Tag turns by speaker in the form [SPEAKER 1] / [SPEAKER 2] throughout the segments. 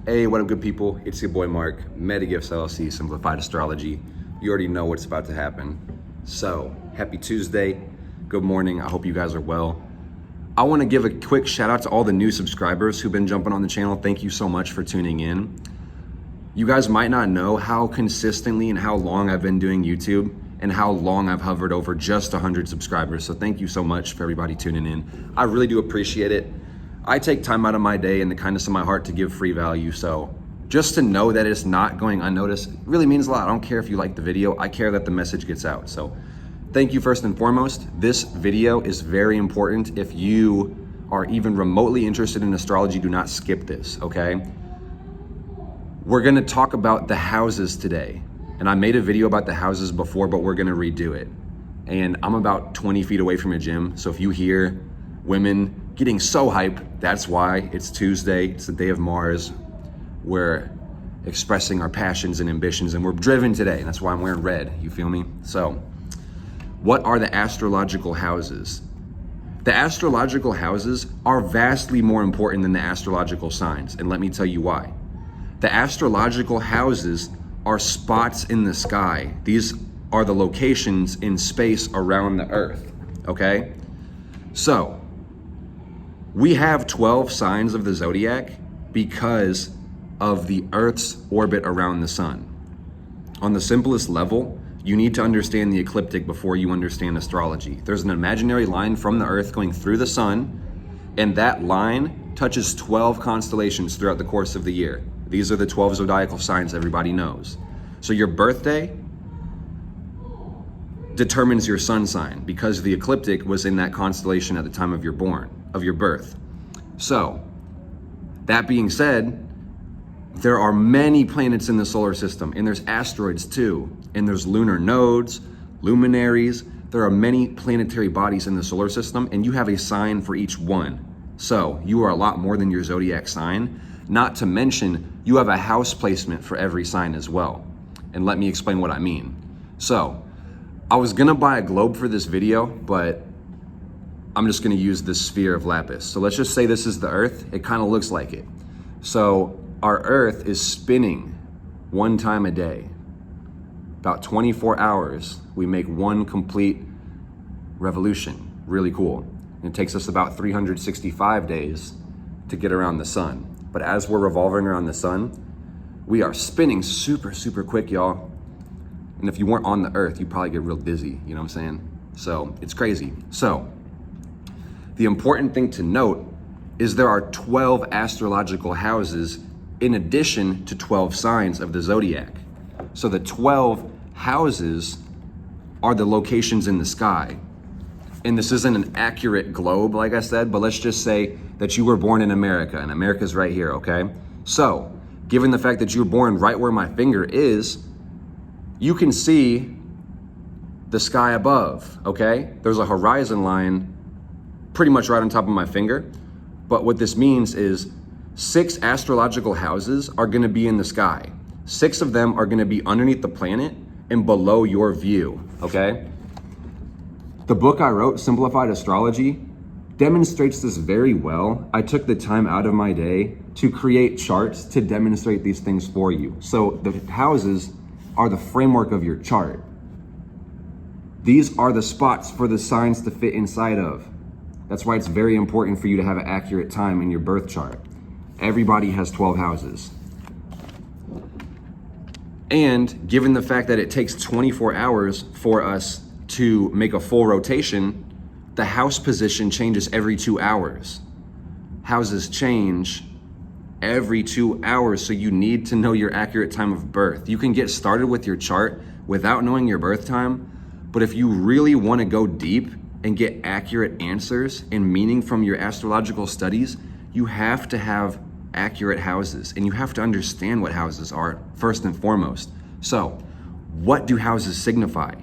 [SPEAKER 1] Hey, what up, good people? It's your boy Mark, Metagifts LLC, Simplified Astrology. You already know what's about to happen. So, happy Tuesday. Good morning. I hope you guys are well. I want to give a quick shout out to all the new subscribers who've been jumping on the channel. Thank you so much for tuning in. You guys might not know how consistently and how long I've been doing YouTube and how long I've hovered over just 100 subscribers. So thank you so much for everybody tuning in. I really do appreciate it. I take time out of my day and the kindness of my heart to give free value. So just to know that it's not going unnoticed really means a lot. I don't care if you like the video. I care that the message gets out. So thank you first and foremost. This video is very important. If you are even remotely interested in astrology, do not skip this, okay? We're gonna talk about the houses today. And I made a video about the houses before, but we're gonna redo it. And I'm about 20 feet away from a gym. So if you hear women getting so hyped, that's why. It's Tuesday, it's the day of Mars. We're expressing our passions and ambitions, and we're driven today. And that's why I'm wearing red, you feel me? So, what are the astrological houses? The astrological houses are vastly more important than the astrological signs, and let me tell you why. The astrological houses are spots in the sky. These are the locations in space around the Earth, okay? So, we have 12 signs of the zodiac because of the Earth's orbit around the sun. On the simplest level, you need to understand the ecliptic before you understand astrology. There's an imaginary line from the Earth going through the sun, and that line touches 12 constellations throughout the course of the year. These are the 12 zodiacal signs everybody knows. So your birthday determines your sun sign because the ecliptic was in that constellation at the time of your birth. So, that being said, there are many planets in the solar system, and there's asteroids too, and there's lunar nodes, luminaries. There are many planetary bodies in the solar system, and you have a sign for each one. So, you are a lot more than your zodiac sign, not to mention you have a house placement for every sign as well. And let me explain what I mean. So, I was gonna buy a globe for this video, but I'm just gonna use this sphere of lapis. So let's just say this is the Earth. It kind of looks like it. So our Earth is spinning one time a day. About 24 hours, we make one complete revolution. Really cool. And it takes us about 365 days to get around the sun. But as we're revolving around the sun, we are spinning super, super quick, y'all. And if you weren't on the Earth, you'd probably get real dizzy, you know what I'm saying? So it's crazy. So the important thing to note is there are 12 astrological houses in addition to 12 signs of the zodiac. So the 12 houses are the locations in the sky. And this isn't an accurate globe, like I said, but let's just say that you were born in America, and America's right here, okay? So, given the fact that you were born right where my finger is, you can see the sky above, okay? There's a horizon line pretty much right on top of my finger. But what this means is 6 astrological houses are gonna be in the sky. 6 of them are gonna be underneath the planet and below your view, okay? The book I wrote, Simplified Astrology, demonstrates this very well. I took the time out of my day to create charts to demonstrate these things for you. So the houses are the framework of your chart. These are the spots for the signs to fit inside of. That's why it's very important for you to have an accurate time in your birth chart. Everybody has 12 houses. And given the fact that it takes 24 hours for us to make a full rotation, the house position changes every 2 hours. Houses change every 2 hours, so you need to know your accurate time of birth. You can get started with your chart without knowing your birth time, but if you really want to go deep and get accurate answers and meaning from your astrological studies, you have to have accurate houses, and you have to understand what houses are first and foremost. So, what do houses signify?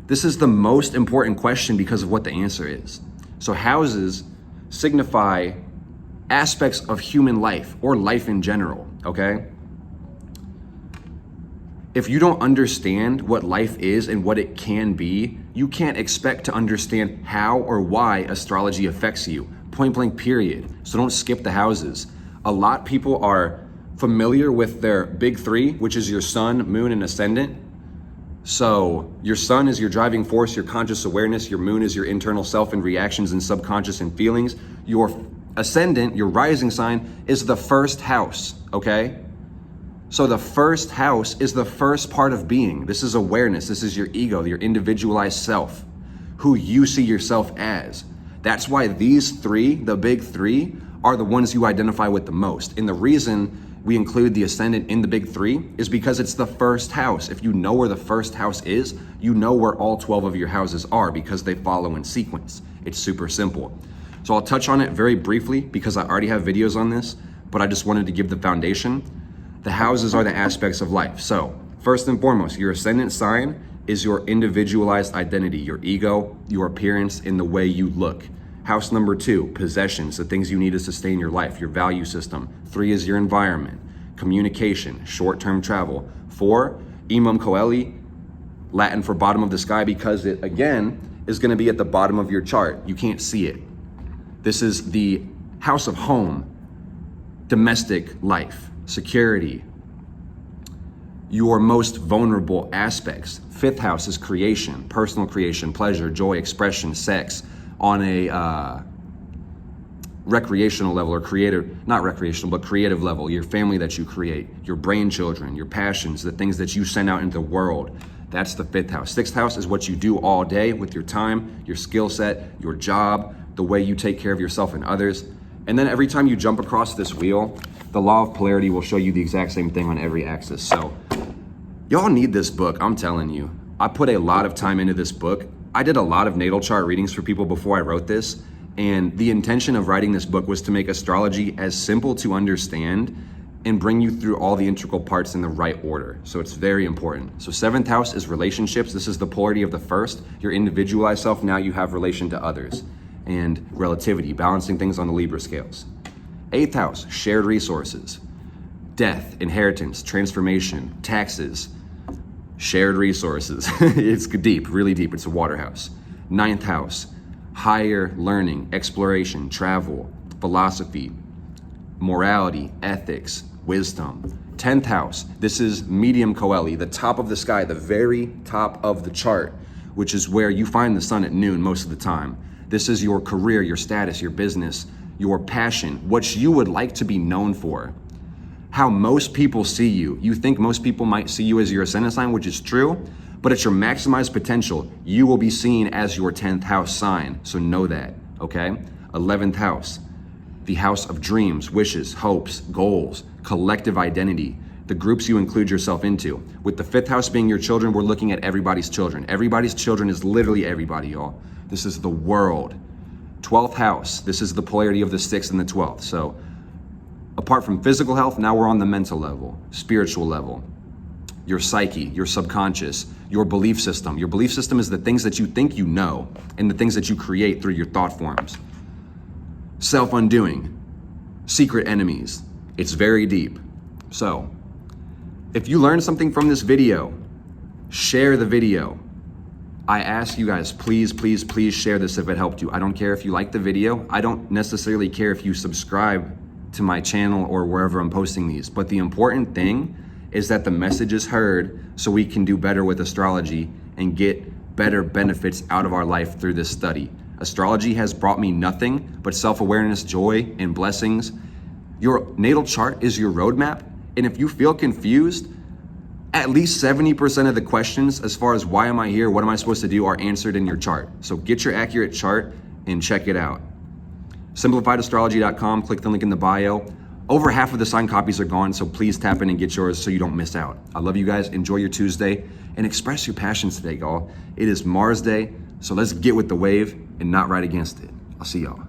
[SPEAKER 1] This is the most important question because of what the answer is. So houses signify aspects of human life or life in general, okay? If you don't understand what life is and what it can be, you can't expect to understand how or why astrology affects you. Point blank period. So don't skip the houses. A lot of people are familiar with their big three, which is your sun, moon, and ascendant? So your sun is your driving force, your conscious awareness. Your moon is your internal self and reactions and subconscious and feelings. Your ascendant, your rising sign, is the first house, okay? So the first house is the first part of being. This is awareness. This is your ego, your individualized self, who you see yourself as. That's why these three, the big three, are the ones you identify with the most. And the reason we include the ascendant in the big three is because it's the first house. If you know where the first house is, you know where all 12 of your houses are because they follow in sequence. It's super simple. So I'll touch on it very briefly because I already have videos on this, but I just wanted to give the foundation. The houses are the aspects of life. So first and foremost, your ascendant sign is your individualized identity, your ego, your appearance, and the way you look. House number 2, possessions, the things you need to sustain your life, your value system. 3 is your environment, communication, short-term travel. 4, Imam Coeli, Latin for bottom of the sky, because it, again, is gonna be at the bottom of your chart. You can't see it. This is the house of home, domestic life, security, your most vulnerable aspects. 5th house is creation, personal creation, pleasure, joy, expression, sex, on a recreational level or not recreational, but creative level, your family that you create, your brain children, your passions, the things that you send out into the world. That's the 5th house. 6th house is what you do all day with your time, your skill set, your job, the way you take care of yourself and others. And then every time you jump across this wheel, the law of polarity will show you the exact same thing on every axis. So y'all need this book, I'm telling you. I put a lot of time into this book. I did a lot of natal chart readings for people before I wrote this, and the intention of writing this book was to make astrology as simple to understand and bring you through all the integral parts in the right order. So it's very important. So 7th house is relationships. This is the polarity of the first, your individualized self. Now you have relation to others, and relativity, balancing things on the Libra scales. 8th house, shared resources, death, inheritance, transformation, taxes, shared resources. It's deep, really deep. It's a water house. 9th house, higher learning, exploration, travel, philosophy, morality, ethics, wisdom. 10th house, this is medium Coeli, the top of the sky, the very top of the chart, which is where you find the sun at noon most of the time. This is your career, your status, your business, your passion, what you would like to be known for. How most people see you. You think most people might see you as your ascendant sign, which is true, but at your maximized potential, you will be seen as your 10th house sign. So know that, okay? 11th house, the house of dreams, wishes, hopes, goals, collective identity, the groups you include yourself into. With the 5th house being your children, we're looking at everybody's children. Everybody's children is literally everybody, y'all. This is the world. 12th house, this is the polarity of the 6th and the 12th. So apart from physical health, now we're on the mental level, spiritual level, your psyche, your subconscious, your belief system. Your belief system is the things that you think you know and the things that you create through your thought forms. Self-undoing, secret enemies. It's very deep. So if you learned something from this video, share the video. I ask you guys, please, please, please share this if it helped you. I don't care if you like the video. I don't necessarily care if you subscribe to my channel or wherever I'm posting these. But the important thing is that the message is heard so we can do better with astrology and get better benefits out of our life through this study. Astrology has brought me nothing but self-awareness, joy, and blessings. Your natal chart is your roadmap. And if you feel confused, at least 70% of the questions as far as why am I here, what am I supposed to do, are answered in your chart. So get your accurate chart and check it out. SimplifiedAstrology.com, click the link in the bio. Over half of the signed copies are gone, so please tap in and get yours so you don't miss out. I love you guys. Enjoy your Tuesday and express your passions today, y'all. It is Mars Day, so let's get with the wave and not ride against it. I'll see y'all.